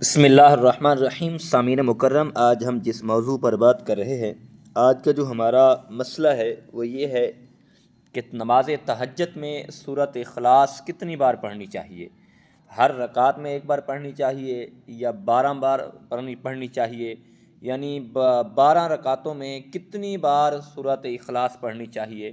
بسم اللہ الرحمن الرحیم۔ سامعین مکرم، آج ہم جس موضوع پر بات کر رہے ہیں، آج کا جو ہمارا مسئلہ ہے وہ یہ ہے کہ نماز تہجد میں سورۃ اخلاص کتنی بار پڑھنی چاہیے؟ ہر رکعت میں ایک بار پڑھنی چاہیے یا 12 بار پڑھنی چاہیے؟ یعنی 12 رکعتوں میں کتنی بار سورۃ اخلاص پڑھنی چاہیے؟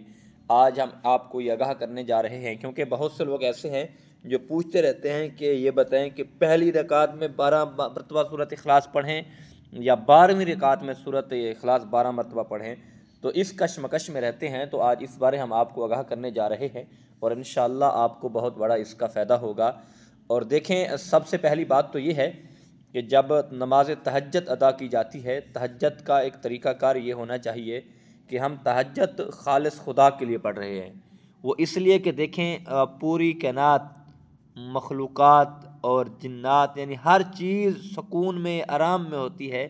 آج ہم آپ کو یہ آگاہ کرنے جا رہے ہیں، کیونکہ بہت سے لوگ ایسے ہیں جو پوچھتے رہتے ہیں کہ یہ بتائیں کہ پہلی رکعت میں 12 مرتبہ سورۃ اخلاص پڑھیں یا 12ویں رکعت میں سورۃ اخلاص 12 مرتبہ پڑھیں، تو اس کشمکش میں رہتے ہیں۔ تو آج اس بارے ہم آپ کو آگاہ کرنے جا رہے ہیں اور انشاءاللہ آپ کو بہت بڑا اس کا فائدہ ہوگا۔ اور دیکھیں، سب سے پہلی بات تو یہ ہے کہ جب نماز تہجد ادا کی جاتی ہے، تہجد کا ایک طریقہ کار یہ ہونا چاہیے کہ ہم تہجد خالص خدا کے لیے پڑھ رہے ہیں۔ وہ اس لیے کہ دیکھیں، پوری کائنات، مخلوقات اور جنات، یعنی ہر چیز سکون میں، آرام میں ہوتی ہے،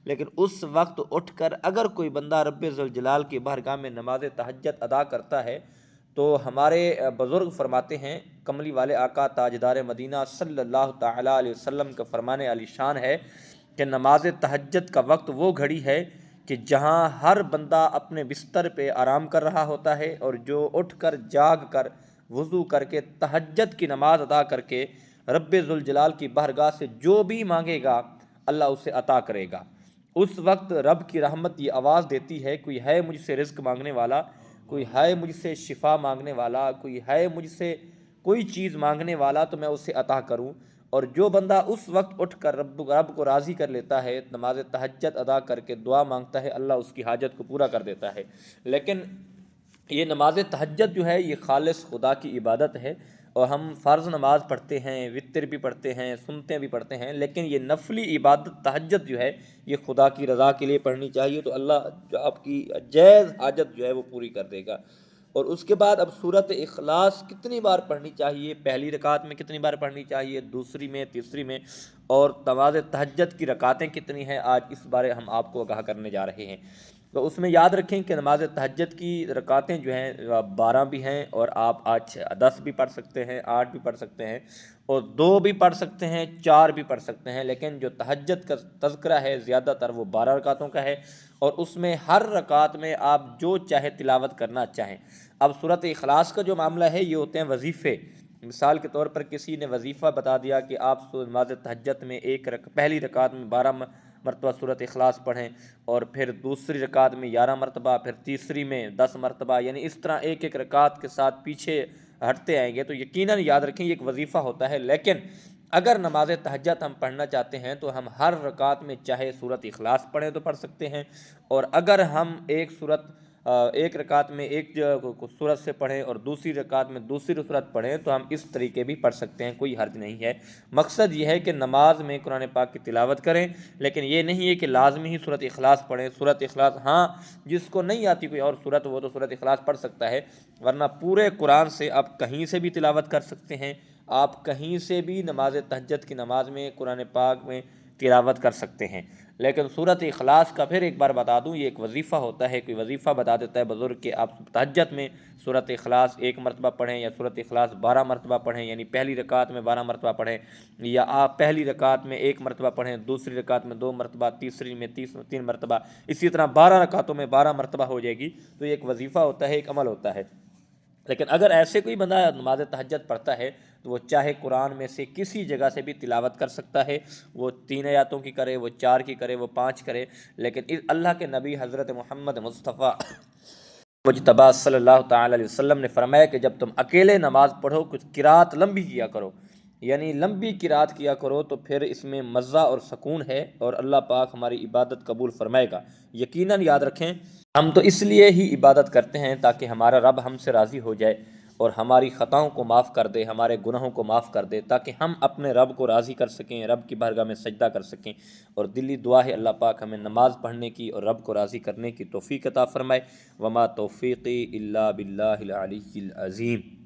لیکن اس وقت اٹھ کر اگر کوئی بندہ رب ذوالجلال کی بارگاہ میں نماز تہجد ادا کرتا ہے تو ہمارے بزرگ فرماتے ہیں، کملی والے آقا تاجدار مدینہ صلی اللہ تعالیٰ علیہ وسلم کا فرمان علی شان ہے کہ نماز تہجد کا وقت وہ گھڑی ہے کہ جہاں ہر بندہ اپنے بستر پہ آرام کر رہا ہوتا ہے، اور جو اٹھ کر جاگ کر وضو کر کے تہجد کی نماز ادا کر کے رب ذوالجلال کی بارگاہ سے جو بھی مانگے گا اللہ اسے عطا کرے گا۔ اس وقت رب کی رحمت یہ آواز دیتی ہے، کوئی ہے مجھ سے رزق مانگنے والا، کوئی ہے مجھ سے شفا مانگنے والا، کوئی ہے مجھ سے کوئی چیز مانگنے والا تو میں اسے عطا کروں۔ اور جو بندہ اس وقت اٹھ کر رب کو راضی کر لیتا ہے، نماز تہجد ادا کر کے دعا مانگتا ہے، اللہ اس کی حاجت کو پورا کر دیتا ہے۔ لیکن یہ نماز تہجد جو ہے یہ خالص خدا کی عبادت ہے، اور ہم فرض نماز پڑھتے ہیں، وتر بھی پڑھتے ہیں، سنتیں بھی پڑھتے ہیں، لیکن یہ نفلی عبادت تہجد جو ہے یہ خدا کی رضا کے لیے پڑھنی چاہیے، تو اللہ جو آپ کی جائز حاجت جو ہے وہ پوری کر دے گا۔ اور اس کے بعد اب سورۃ اخلاص کتنی بار پڑھنی چاہیے؟ پہلی رکعت میں کتنی بار پڑھنی چاہیے، دوسری میں، تیسری میں، اور نماز تہجد کی رکعتیں کتنی ہیں، آج اس بارے ہم آپ کو آگاہ کرنے جا رہے ہیں۔ تو اس میں یاد رکھیں کہ نماز تہجد کی رکعتیں جو ہیں 12 بھی ہیں، اور آپ آج 10 بھی پڑھ سکتے ہیں، 8 بھی پڑھ سکتے ہیں، اور 2 بھی پڑھ سکتے ہیں، 4 بھی پڑھ سکتے ہیں، لیکن جو تہجد کا تذکرہ ہے زیادہ تر وہ 12 رکعتوں کا ہے، اور اس میں ہر رکعت میں آپ جو چاہے تلاوت کرنا چاہیں۔ اب سورۃ اخلاص کا جو معاملہ ہے یہ ہوتے ہیں وظیفے۔ مثال کے طور پر کسی نے وظیفہ بتا دیا کہ آپ نماز تہجد میں پہلی رکعت میں 12 مرتبہ سورۃ اخلاص پڑھیں، اور پھر دوسری رکعت میں 11 مرتبہ، پھر تیسری میں 10 مرتبہ، یعنی اس طرح ایک ایک رکعت کے ساتھ پیچھے ہٹتے آئیں گے، تو یقیناً یاد رکھیں یہ ایک وظیفہ ہوتا ہے۔ لیکن اگر نماز تہجد ہم پڑھنا چاہتے ہیں تو ہم ہر رکعت میں چاہے سورۃ اخلاص پڑھیں تو پڑھ سکتے ہیں، اور اگر ہم ایک رکعت میں ایک سورت سے پڑھیں اور دوسری رکعت میں دوسری سورت پڑھیں تو ہم اس طریقے بھی پڑھ سکتے ہیں، کوئی حرج نہیں ہے۔ مقصد یہ ہے کہ نماز میں قرآن پاک کی تلاوت کریں، لیکن یہ نہیں ہے کہ لازمی ہی سورۃ اخلاص پڑھیں۔ سورۃ اخلاص ہاں، جس کو نہیں آتی کوئی اور سورت وہ تو سورۃ اخلاص پڑھ سکتا ہے، ورنہ پورے قرآن سے آپ کہیں سے بھی تلاوت کر سکتے ہیں، آپ کہیں سے بھی نماز تہجد کی نماز میں قرآن پاک میں تلاوت کر سکتے ہیں۔ لیکن سورۃ اخلاص کا پھر ایک بار بتا دوں، یہ ایک وظیفہ ہوتا ہے، کوئی وظیفہ بتا دیتا ہے بزرگ کہ آپ تہجد میں سورۃ اخلاص 1 مرتبہ پڑھیں یا سورۃ اخلاص 12 مرتبہ پڑھیں، یعنی پہلی رکعت میں 12 مرتبہ پڑھیں، یا آپ پہلی رکعت میں 1 مرتبہ پڑھیں، دوسری رکعت میں 2 مرتبہ، تیسری میں 3 مرتبہ، اسی طرح 12 رکعتوں میں 12 مرتبہ ہو جائے گی۔ تو یہ ایک وظیفہ ہوتا ہے، ایک عمل ہوتا ہے۔ لیکن اگر ایسے کوئی بندہ نماز تہجد پڑھتا ہے تو وہ چاہے قرآن میں سے کسی جگہ سے بھی تلاوت کر سکتا ہے، وہ 3 آیاتوں کی کرے، وہ 4 کی کرے، وہ 5 کرے، لیکن اللہ کے نبی حضرت محمد مصطفیٰ مجتبیٰ صلی اللہ تعالیٰ علیہ وسلم نے فرمایا کہ جب تم اکیلے نماز پڑھو کچھ قرات لمبی کیا کرو، یعنی لمبی قرات کیا کرو، تو پھر اس میں مزہ اور سکون ہے، اور اللہ پاک ہماری عبادت قبول فرمائے گا۔ یقیناً یاد رکھیں، ہم تو اس لیے ہی عبادت کرتے ہیں تاکہ ہمارا رب ہم سے راضی ہو جائے اور ہماری خطاؤں کو معاف کر دے، ہمارے گناہوں کو معاف کر دے، تاکہ ہم اپنے رب کو راضی کر سکیں، رب کی بارگاہ میں سجدہ کر سکیں۔ اور دلی دعا ہے اللہ پاک ہمیں نماز پڑھنے کی اور رب کو راضی کرنے کی توفیق عطا فرمائے۔ وما توفیقی الا باللہ العلی العظیم۔